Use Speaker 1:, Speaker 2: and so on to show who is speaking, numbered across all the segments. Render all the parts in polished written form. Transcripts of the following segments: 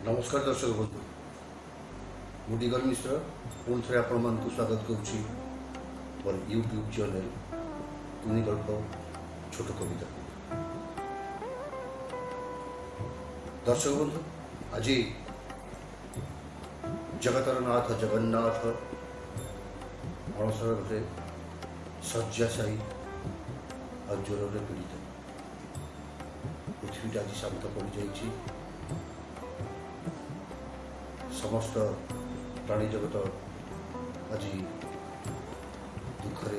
Speaker 1: नमस्कार दर्शक बंधु मु डिगर मिश्र पुणी थे आपण मान स्वागत करुच्ची मोर यूट्यूब चैनल कुनी गल्प छोट कविता। दर्शक बंधु आज जगतर नाथ जगन्नाथ अणसर घरे शय्याशायी और ज्वर पीड़ित पृथ्वी आज शांत पड़ जाइए। समस्त प्राणी जगत आज दुखरे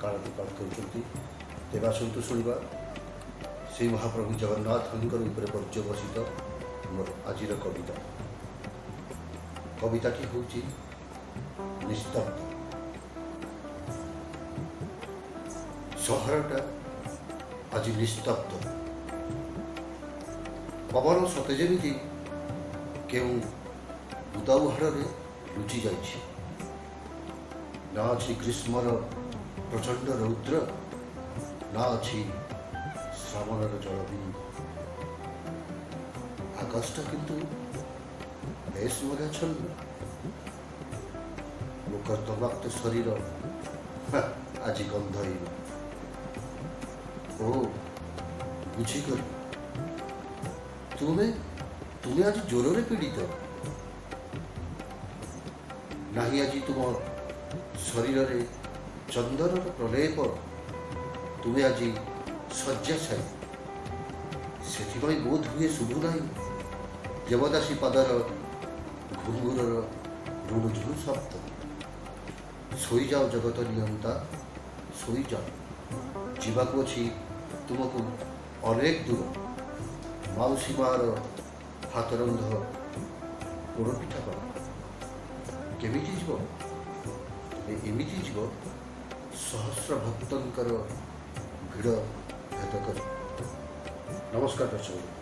Speaker 1: कालातिपात कर आसतु शुणा से महाप्रभु जगन्नाथ उपर पर्यवसित मोर आज कविता। कविताटी हूँ निस्तब्ध। सहरटा आज निस्तब्ध। पवन सते जमी केउ उदाउहाड़ लुचि जाइछि। ना अछि ग्रीष्मर प्रचंड रौद्र, ना अछि श्रावणर जलबिंदु। आकाशटा किंतु बेश मेघाच्छन्न। लोकर तमाक्त शरीर आज गंधहीन। ओ बुझीगली तुम्हें आज ज्वर पीड़ित नहीं। आज तुम शरीर रे चंदन प्रलेप, तुम्हें आज शय्याशायी। से बोध हुए शुभु ना देवदासी पादर घुंगुरर रुणुझुणु शब्द। सोई जाओ जगत नियंता, सोई जाओ। जीवाको अछि तुमको अनेक दूर। माउसी मार हाथरंध पोड़पिठा कर केमिति जीव एमिति जीव सहस्र भक्तंकर भिड़ भेद कर। नमस्कार दर्शक।